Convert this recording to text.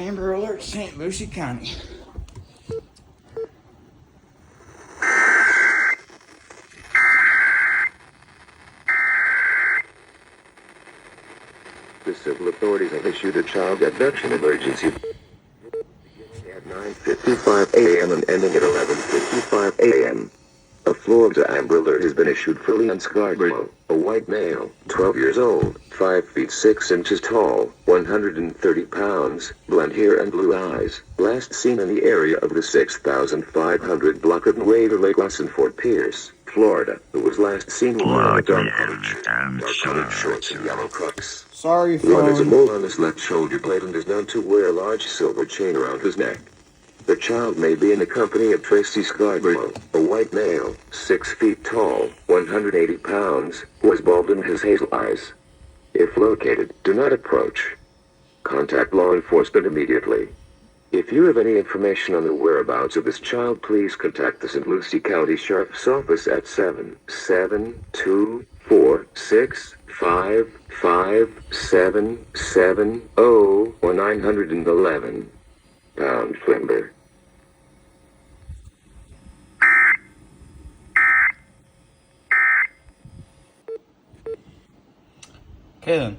Amber Alert, St. Lucie County. The civil authorities have issued a child abduction emergency beginning at 9:55 a.m. and ending at 11:55 a.m. A Florida Amber Alert has been issued for Leon Scarborough, a white male, 12 years old, 5 feet 6 inches tall, 130 pounds, blonde hair and blue eyes, last seen in the area of the 6500 block of Waverly Glass in Fort Pierce, Florida, who was last seen wearing a dark-colored shorts and yellow Crocs. Sorry, One has a phone. mole on his left shoulder blade and is known to wear a large silver chain around his neck. The child may be in the company of Tracy Scarborough, a white male, 6 feet tall, 180 pounds, who has bald and has hazel eyes. If located, do not approach. Contact law enforcement immediately. If you have any information on the whereabouts of this child, please contact the St. Lucie County Sheriff's Office at 772-465-5770 or 911. Pound FLAMBER. Okay then.